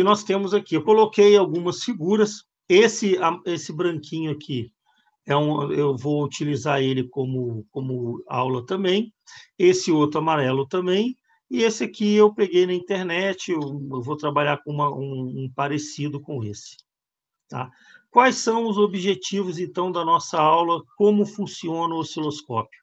que nós temos aqui? Eu coloquei algumas figuras. Esse branquinho aqui, eu vou utilizar ele como aula também. Esse outro amarelo também. E esse aqui eu peguei na internet, eu vou trabalhar com um parecido com esse. Tá? Quais são os objetivos, então, da nossa aula? Como funciona o osciloscópio?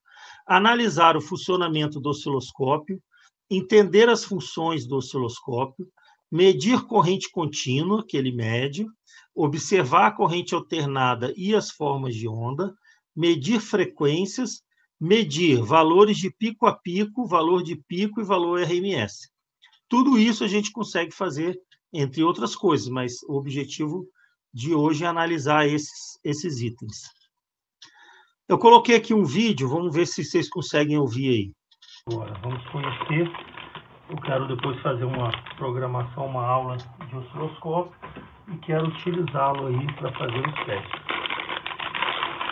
Analisar o funcionamento do osciloscópio, entender as funções do osciloscópio, medir corrente contínua, que ele mede, observar a corrente alternada e as formas de onda, medir frequências, medir valores de pico a pico, valor de pico e valor RMS. Tudo isso a gente consegue fazer, entre outras coisas, mas o objetivo de hoje é analisar esses itens. Eu coloquei aqui um vídeo, vamos ver se vocês conseguem ouvir aí. Agora, vamos conhecer. Eu quero depois fazer uma programação, uma aula de osciloscópio e quero utilizá-lo aí para fazer os testes.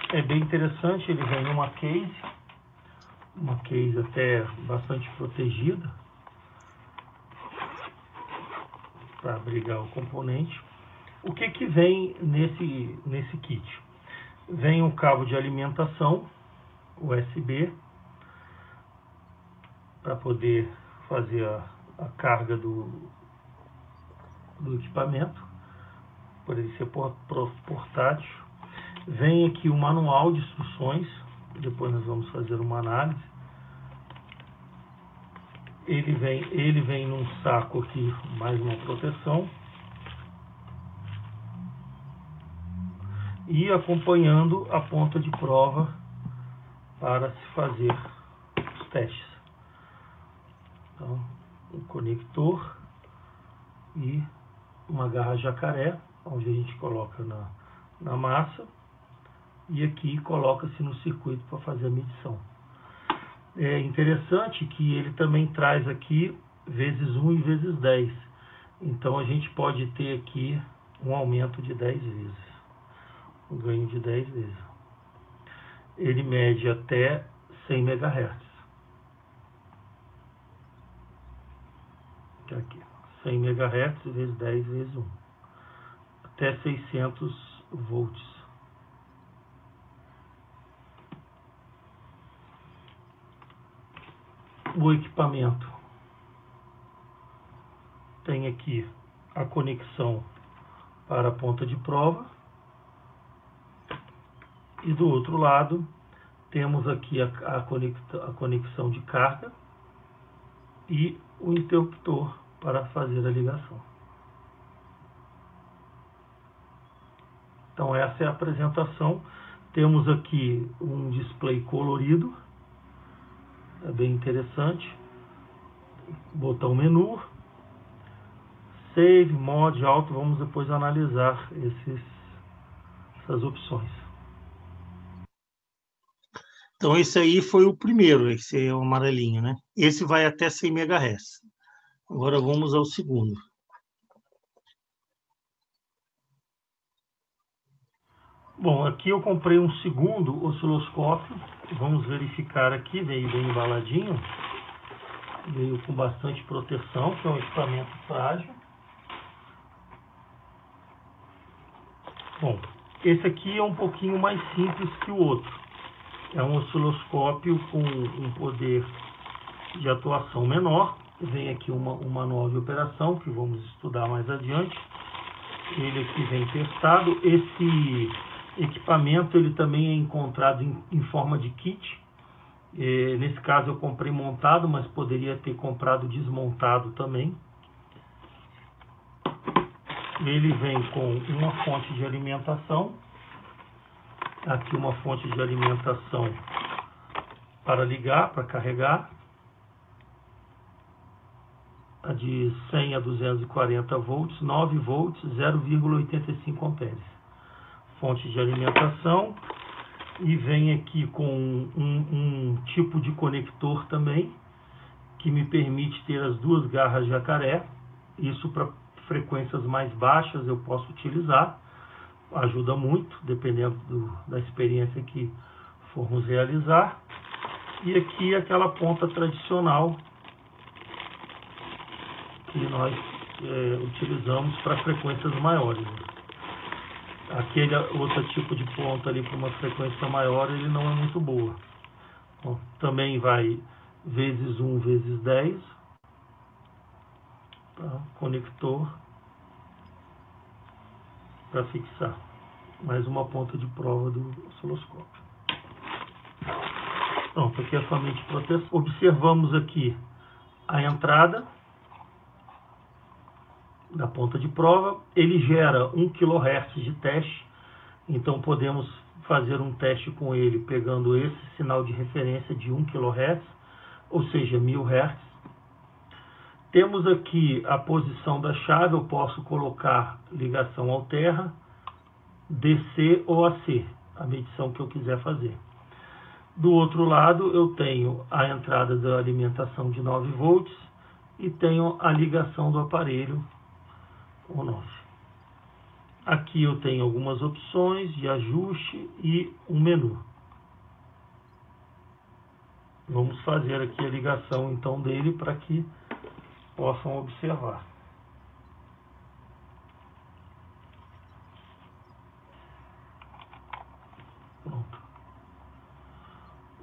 É bem interessante, ele vem numa case até bastante protegida para abrigar o componente. O que vem nesse kit? Vem um cabo de alimentação USB para poder fazer a carga do equipamento, por ele ser portátil. Vem aqui o manual de instruções, depois nós vamos fazer uma análise. Ele vem num saco aqui, mais uma proteção. E acompanhando a ponta de prova para se fazer os testes. Então, um conector e uma garra jacaré, onde a gente coloca na massa, e aqui coloca-se no circuito para fazer a medição. É interessante que ele também traz aqui vezes 1 e vezes 10. Então a gente pode ter aqui um aumento de 10 vezes. Um ganho de 10 vezes. Ele mede até 100 MHz. Aqui, 100 MHz vezes 10 vezes 1. Até 600 volts. O equipamento tem aqui a conexão para a ponta de prova. E do outro lado, temos aqui a conexão de carga e o interruptor para fazer a ligação. Então essa é a apresentação. Temos aqui um display colorido, é bem interessante. Botão menu, Save, Mod, Auto, vamos depois analisar essas opções. Então, esse aí foi o primeiro, esse é o amarelinho, né? Esse vai até 100 MHz. Agora vamos ao segundo. Bom, aqui eu comprei um segundo osciloscópio. Vamos verificar aqui, veio bem embaladinho. Veio com bastante proteção, que é um equipamento frágil. Bom, esse aqui é um pouquinho mais simples que o outro. É um osciloscópio com um poder de atuação menor. Vem aqui um manual de operação, que vamos estudar mais adiante. Ele aqui vem testado. Esse equipamento ele também é encontrado em forma de kit. Nesse caso eu comprei montado, mas poderia ter comprado desmontado também. Ele vem com uma fonte de alimentação. Aqui uma fonte de alimentação para ligar, para carregar. A de 100 a 240 volts, 9 volts, 0,85 amperes. Fonte de alimentação. E vem aqui com um tipo de conector também, que me permite ter as duas garras jacaré. Isso para frequências mais baixas eu posso utilizar. Ajuda muito, dependendo da experiência que formos realizar. E aqui aquela ponta tradicional que nós utilizamos para frequências maiores. Aquele outro tipo de ponta ali para uma frequência maior, ele não é muito boa. Bom, também vai vezes 1 vezes 10, tá? Conector para fixar. Mais uma ponta de prova do osciloscópio. Pronto, aqui é a família de proteção. Observamos aqui a entrada da ponta de prova. Ele gera 1 kHz de teste, então podemos fazer um teste com ele pegando esse sinal de referência de 1 kHz, ou seja, 1000 Hz. Temos aqui a posição da chave, eu posso colocar ligação alterna, DC ou AC, a medição que eu quiser fazer. Do outro lado, eu tenho a entrada da alimentação de 9 volts e tenho a ligação do aparelho on-off. Aqui eu tenho algumas opções de ajuste e um menu. Vamos fazer aqui a ligação então dele para que possam observar. Pronto.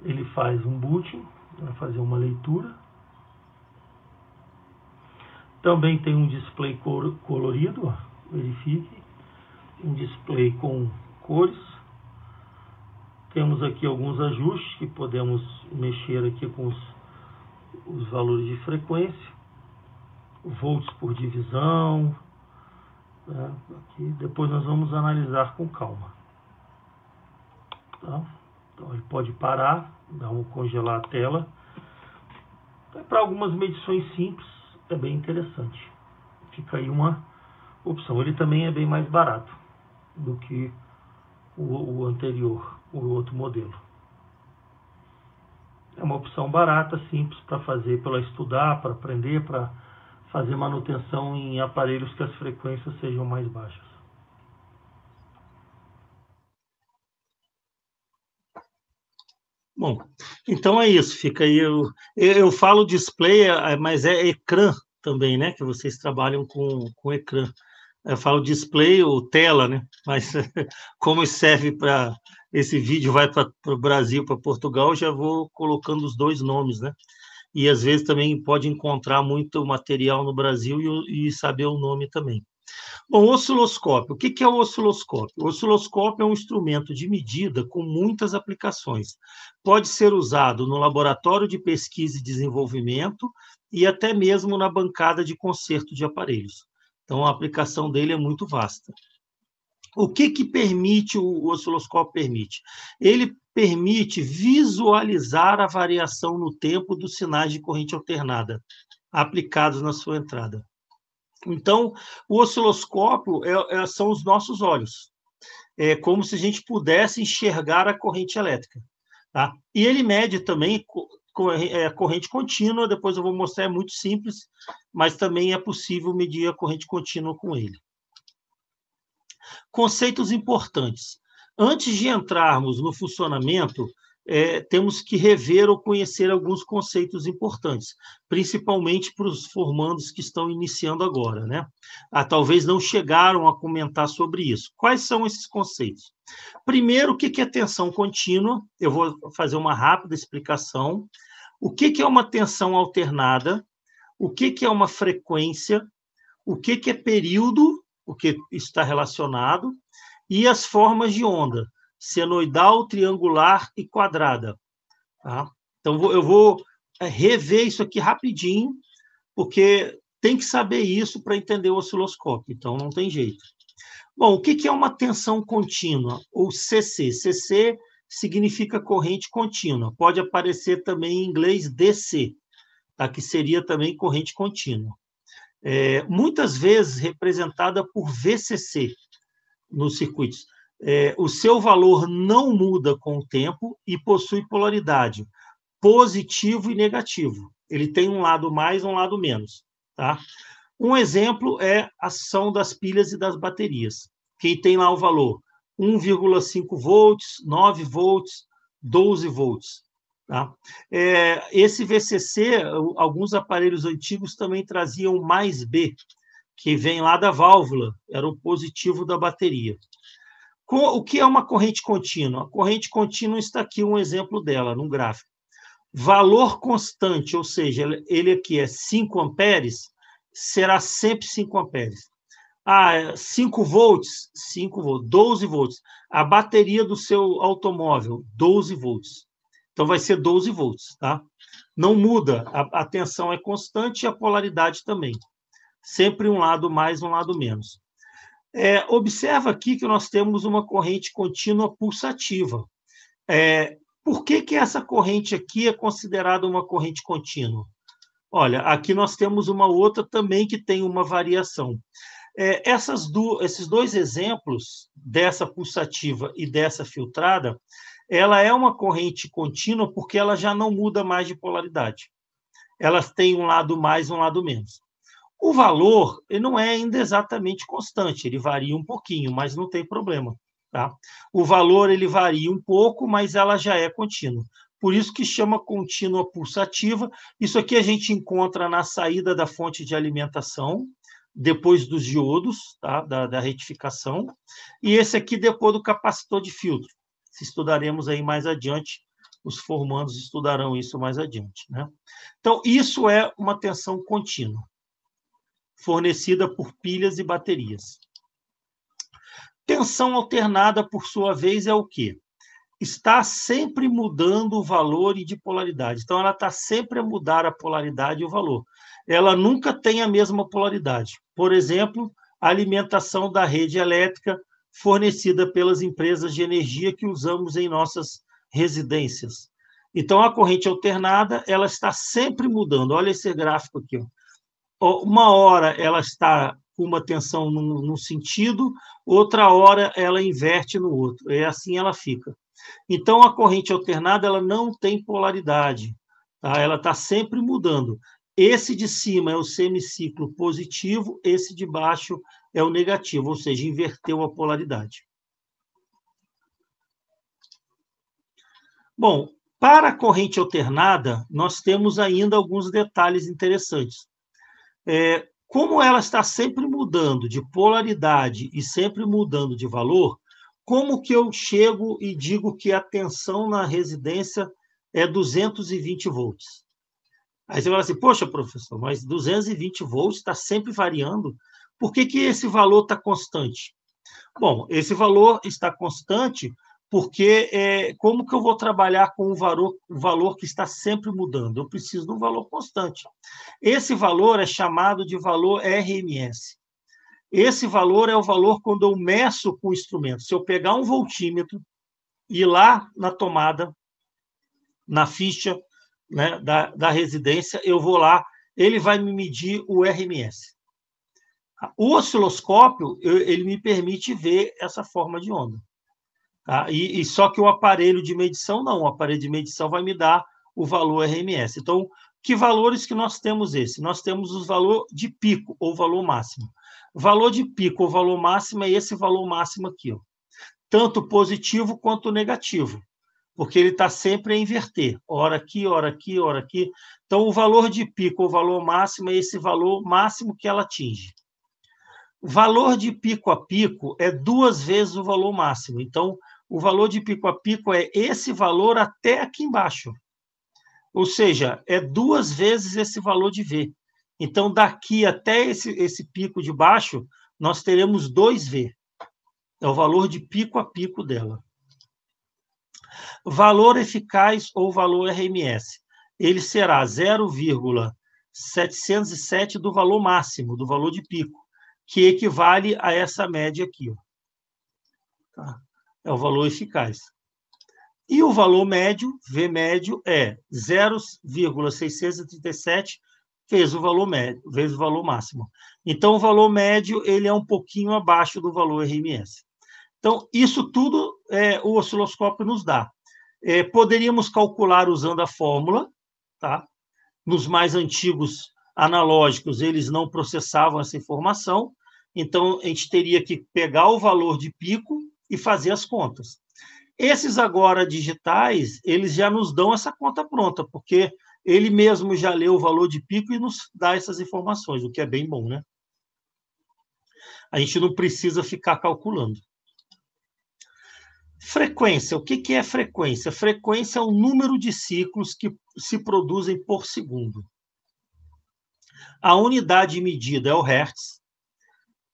Ele faz um boot, vai fazer uma leitura. Também tem um display colorido, verifique. Um display com cores. Temos aqui alguns ajustes que podemos mexer aqui com os valores de frequência. Volts por divisão. Tá? Aqui, depois nós vamos analisar com calma. Tá? Então ele pode parar, congelar a tela. Para algumas medições simples é bem interessante. Fica aí uma opção. Ele também é bem mais barato do que o anterior, o outro modelo. É uma opção barata, simples para fazer, para estudar, para aprender, para fazer manutenção em aparelhos que as frequências sejam mais baixas. Bom, então é isso, fica aí, eu falo display, mas é ecrã também, né, que vocês trabalham com ecrã. Eu falo display ou tela, né, mas como serve para, esse vídeo vai para o Brasil, para Portugal, já vou colocando os dois nomes, né, e às vezes também pode encontrar muito material no Brasil e saber o nome também. Bom, osciloscópio. O que é o osciloscópio? O osciloscópio é um instrumento de medida com muitas aplicações. Pode ser usado no laboratório de pesquisa e desenvolvimento e até mesmo na bancada de conserto de aparelhos. Então, a aplicação dele é muito vasta. O que permite o osciloscópio? Ele permite visualizar a variação no tempo dos sinais de corrente alternada aplicados na sua entrada. Então, o osciloscópio são os nossos olhos. É como se a gente pudesse enxergar a corrente elétrica. Tá? E ele mede também a corrente contínua, depois eu vou mostrar, é muito simples, mas também é possível medir a corrente contínua com ele. Conceitos importantes. Antes de entrarmos no funcionamento, temos que rever ou conhecer alguns conceitos importantes, principalmente para os formandos que estão iniciando agora, né? Talvez não chegaram a comentar sobre isso. Quais são esses conceitos? Primeiro, o que é tensão contínua? Eu vou fazer uma rápida explicação. O que é uma tensão alternada? O que é uma frequência? O que é período? Porque está relacionado. E as formas de onda, senoidal, triangular e quadrada. Tá? Então, eu vou rever isso aqui rapidinho, porque tem que saber isso para entender o osciloscópio, então não tem jeito. Bom, o que é uma tensão contínua, ou CC? CC significa corrente contínua, pode aparecer também em inglês DC, tá? Que seria também corrente contínua. Muitas vezes representada por VCC, nos circuitos. O seu valor não muda com o tempo e possui polaridade, positivo e negativo. Ele tem um lado mais e um lado menos. Tá? Um exemplo é a ação das pilhas e das baterias, que tem lá o valor 1,5 volts, 9 volts, 12 volts. Tá? Esse VCC, alguns aparelhos antigos também traziam mais B, que vem lá da válvula, era o positivo da bateria. O que é uma corrente contínua? A corrente contínua está aqui um exemplo dela, num gráfico. Valor constante, ou seja, ele aqui é 5 amperes, será sempre 5 amperes. 5 volts, 5 volts, 12 volts. A bateria do seu automóvel, 12 volts. Então, vai ser 12 volts, tá? Não muda, a tensão é constante e a polaridade também. Sempre um lado mais, um lado menos. Observa aqui que nós temos uma corrente contínua pulsativa. Por que essa corrente aqui é considerada uma corrente contínua? Olha, aqui nós temos uma outra também que tem uma variação. Esses dois exemplos, dessa pulsativa e dessa filtrada, ela é uma corrente contínua porque ela já não muda mais de polaridade. Elas têm um lado mais, um lado menos. O valor ele não é ainda exatamente constante, ele varia um pouquinho, mas não tem problema. Tá? O valor ele varia um pouco, mas ela já é contínua. Por isso que chama contínua pulsativa. Isso aqui a gente encontra na saída da fonte de alimentação, depois dos diodos, tá? da retificação, e esse aqui depois do capacitor de filtro. Se estudaremos aí mais adiante, os formandos estudarão isso mais adiante. Né? Então, isso é uma tensão contínua, fornecida por pilhas e baterias. Tensão alternada, por sua vez, é o quê? Está sempre mudando o valor e de polaridade. Então, ela está sempre a mudar a polaridade e o valor. Ela nunca tem a mesma polaridade. Por exemplo, a alimentação da rede elétrica fornecida pelas empresas de energia que usamos em nossas residências. Então, a corrente alternada, ela está sempre mudando. Olha esse gráfico aqui, ó. Uma hora ela está com uma tensão num sentido, outra hora ela inverte no outro, e assim ela fica. Então, a corrente alternada ela não tem polaridade, tá? Ela está sempre mudando. Esse de cima é o semiciclo positivo, esse de baixo é o negativo, ou seja, inverteu a polaridade. Bom, para a corrente alternada, nós temos ainda alguns detalhes interessantes. Como ela está sempre mudando de polaridade e sempre mudando de valor, como que eu chego e digo que a tensão na residência é 220 volts? Aí você fala assim, poxa, professor, mas 220 volts está sempre variando, por que esse valor está constante? Bom, esse valor está constante porque como que eu vou trabalhar com o valor que está sempre mudando? Eu preciso de um valor constante. Esse valor é chamado de valor RMS. Esse valor é o valor quando eu meço com o instrumento. Se eu pegar um voltímetro e ir lá na tomada, na ficha, né, da residência, eu vou lá, ele vai me medir o RMS. O osciloscópio, ele me permite ver essa forma de onda. Tá? E só que o aparelho de medição, não. O aparelho de medição vai me dar o valor RMS. Então, que valores que nós temos esse? Nós temos o valor de pico ou valor máximo. Valor de pico ou valor máximo é esse valor máximo aqui, ó. Tanto positivo quanto negativo, porque ele está sempre a inverter, hora aqui, hora aqui, hora aqui. Então, o valor de pico ou valor máximo é esse valor máximo que ela atinge. Valor de pico a pico é 2 vezes o valor máximo. Então, o valor de pico a pico é esse valor até aqui embaixo. Ou seja, é 2 vezes esse valor de V. Então, daqui até esse pico de baixo, nós teremos 2V. É o valor de pico a pico dela. Valor eficaz ou valor RMS. Ele será 0,707 do valor máximo, do valor de pico, que equivale a essa média aqui. Ó. Tá? É o valor eficaz. E o valor médio, V médio, é 0,637 vezes o valor médio, vezes o valor máximo. Então, o valor médio ele é um pouquinho abaixo do valor RMS. Então, isso tudo o osciloscópio nos dá. Poderíamos calcular usando a fórmula, tá? Nos mais antigos analógicos, eles não processavam essa informação, então a gente teria que pegar o valor de pico e fazer as contas. Esses agora digitais, eles já nos dão essa conta pronta, porque ele mesmo já leu o valor de pico e nos dá essas informações, o que é bem bom, né? A gente não precisa ficar calculando. Frequência. O que é frequência? Frequência é o número de ciclos que se produzem por segundo. A unidade medida é o hertz.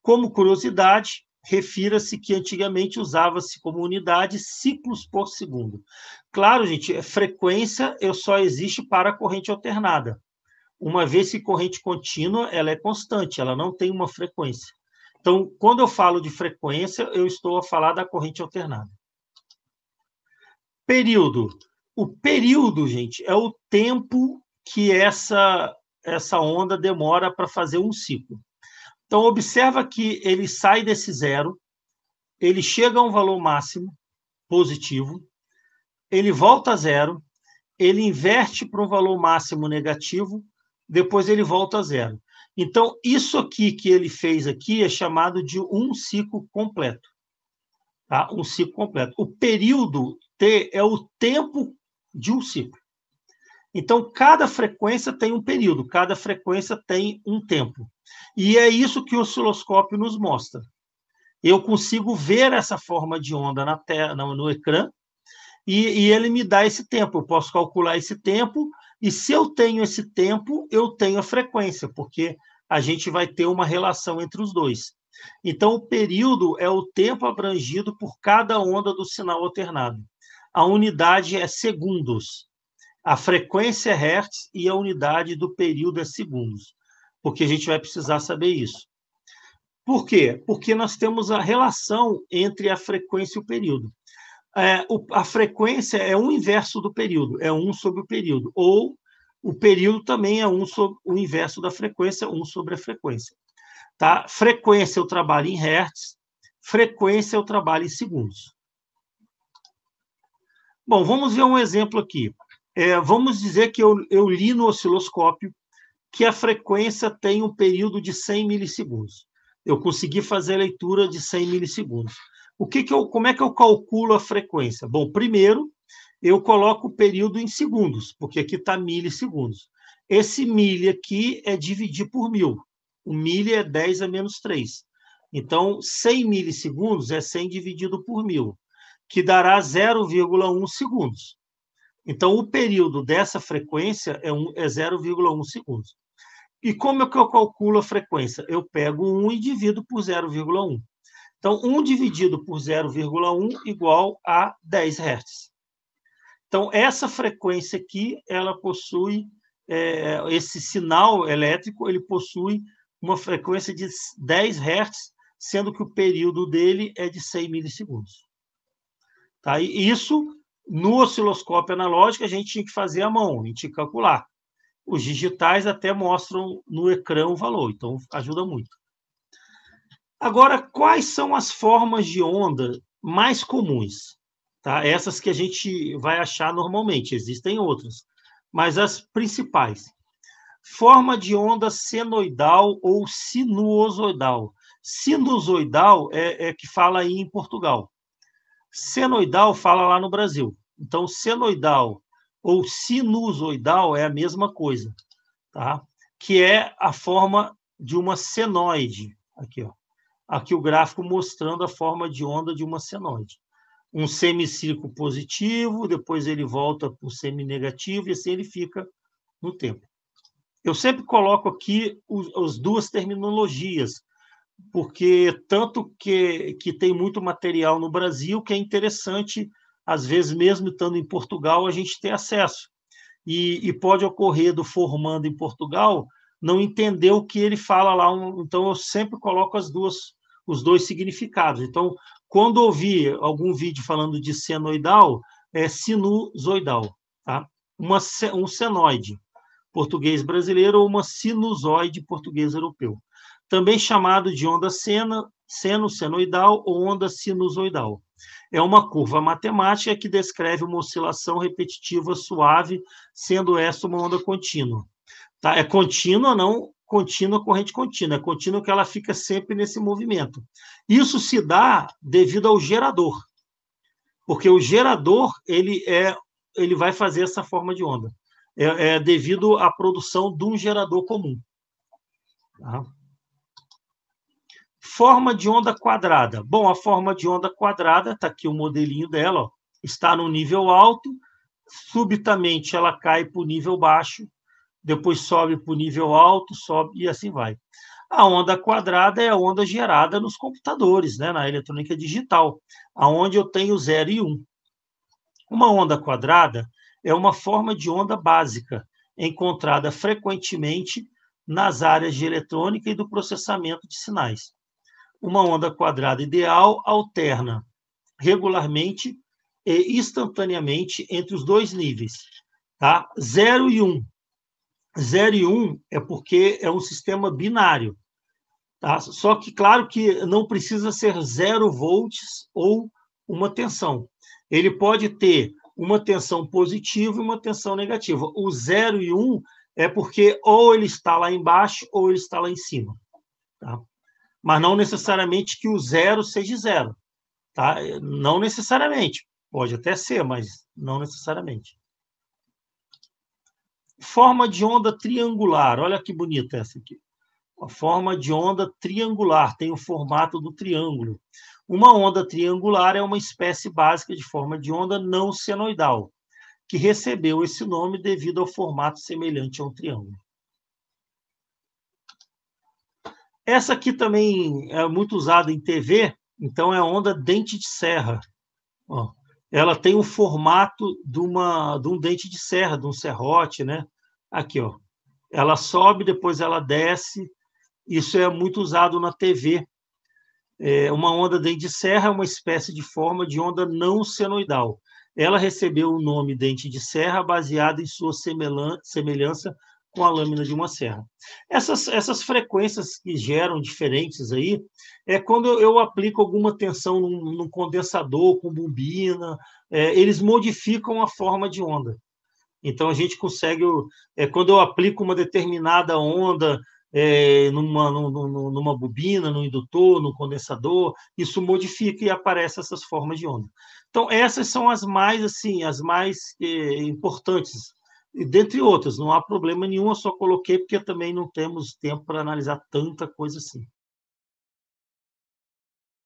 Como curiosidade, refira-se que antigamente usava-se como unidade ciclos por segundo. Claro, gente, frequência só existe para a corrente alternada. Uma vez que corrente contínua, ela é constante, ela não tem uma frequência. Então, quando eu falo de frequência, eu estou a falar da corrente alternada. Período. O período, gente, é o tempo que essa onda demora para fazer um ciclo. Então, observa que ele sai desse zero, ele chega a um valor máximo positivo, ele volta a zero, ele inverte para um valor máximo negativo, depois ele volta a zero. Então, isso aqui que ele fez aqui é chamado de um ciclo completo. Tá? Um ciclo completo. O período T é o tempo de um ciclo. Então, cada frequência tem um período, cada frequência tem um tempo. E é isso que o osciloscópio nos mostra. Eu consigo ver essa forma de onda na tela, no ecrã, e ele me dá esse tempo. Eu posso calcular esse tempo, e se eu tenho esse tempo, eu tenho a frequência, porque a gente vai ter uma relação entre os dois. Então, o período é o tempo abrangido por cada onda do sinal alternado. A unidade é segundos. A frequência é hertz e a unidade do período é segundos, porque a gente vai precisar saber isso. Por quê? Porque nós temos a relação entre a frequência e o período. A frequência é um inverso do período, é 1 sobre o período, ou o período também é 1 sobre o inverso da frequência, 1 sobre a frequência. Tá? Frequência eu trabalho em hertz, frequência eu trabalho em segundos. Bom, vamos ver um exemplo aqui. Vamos dizer que eu li no osciloscópio que a frequência tem um período de 100 milissegundos. Eu consegui fazer a leitura de 100 milissegundos. Como é que eu calculo a frequência? Bom, primeiro, eu coloco o período em segundos, porque aqui está milissegundos. Esse mili aqui é dividir por 1000. O mili é 10 a menos 3. Então, 100 milissegundos é 100 dividido por 1000, que dará 0,1 segundos. Então, o período dessa frequência é 0,1 segundos. E como é que eu calculo a frequência? Eu pego 1 e divido por 0,1. Então, 1 dividido por 0,1 igual a 10 Hz. Então, essa frequência aqui, ela possui, esse sinal elétrico, ele possui uma frequência de 10 Hz, sendo que o período dele é de 100 milissegundos. Tá? E isso, no osciloscópio analógico, a gente tinha que fazer à mão, a gente tinha que calcular. Os digitais até mostram no ecrã o valor, então ajuda muito. Agora, quais são as formas de onda mais comuns? Tá? Essas que a gente vai achar normalmente, existem outras, mas as principais. Forma de onda senoidal ou sinusoidal. Sinusoidal é que fala aí em Portugal. Senoidal fala lá no Brasil. Então, senoidal ou sinusoidal é a mesma coisa, tá? Que é a forma de uma senoide. Aqui, ó. Aqui o gráfico mostrando a forma de onda de uma senoide. Um semicírculo positivo, depois ele volta para o seminegativo, e assim ele fica no tempo. Eu sempre coloco aqui as duas terminologias, porque tanto que tem muito material no Brasil que é interessante, às vezes, mesmo estando em Portugal, a gente ter acesso. E pode ocorrer do formando em Portugal não entender o que ele fala lá, então eu sempre coloco os dois significados. Então, quando ouvir algum vídeo falando de senoidal, é sinusoidal, tá? Um senoide português brasileiro ou uma sinusoide português europeu. Também chamado de onda senoidal ou onda sinusoidal. É uma curva matemática que descreve uma oscilação repetitiva suave, sendo essa uma onda contínua. Tá? É contínua, não contínua, corrente contínua. É contínua que ela fica sempre nesse movimento. Isso se dá devido ao gerador, porque o gerador ele vai fazer essa forma de onda. É devido à produção de um gerador comum. Tá? Forma de onda quadrada. Bom, a forma de onda quadrada, está aqui o modelinho dela, ó, está no nível alto, subitamente ela cai para o nível baixo, depois sobe para o nível alto, sobe e assim vai. A onda quadrada é a onda gerada nos computadores, né, na eletrônica digital, aonde eu tenho 0 e 1. Uma onda quadrada é uma forma de onda básica, encontrada frequentemente nas áreas de eletrônica e do processamento de sinais. Uma onda quadrada ideal alterna regularmente e instantaneamente entre os dois níveis, tá? 0 e 1. 0 e 1 é porque é um sistema binário, tá? Só que, claro que não precisa ser 0 volts ou uma tensão. Ele pode ter uma tensão positiva e uma tensão negativa. O 0 e 1 é porque ou ele está lá embaixo ou ele está lá em cima, tá? Mas não necessariamente que o 0 seja 0, tá? Não necessariamente. Pode até ser, mas não necessariamente. Forma de onda triangular. Olha que bonita essa aqui. A forma de onda triangular tem o formato do triângulo. Uma onda triangular é uma espécie básica de forma de onda não senoidal, que recebeu esse nome devido ao formato semelhante a um triângulo. Essa aqui também é muito usada em TV, então é a onda dente de serra. Ó, ela tem o formato de um dente de serra, de um serrote, né? Aqui, ó. Ela sobe, depois ela desce. Isso é muito usado na TV. Uma onda dente de serra é uma espécie de forma de onda não senoidal. Ela recebeu o nome dente de serra baseado em sua semelhança com a lâmina de uma serra. Essas frequências que geram diferentes aí é quando eu aplico alguma tensão num condensador com bobina, eles modificam a forma de onda. Então, a gente consegue, quando eu aplico uma determinada onda numa bobina, no indutor, no condensador, isso modifica e aparecem essas formas de onda. Então, essas são as mais, assim, as mais importantes, e dentre outras, não há problema nenhum, eu só coloquei porque também não temos tempo para analisar tanta coisa assim.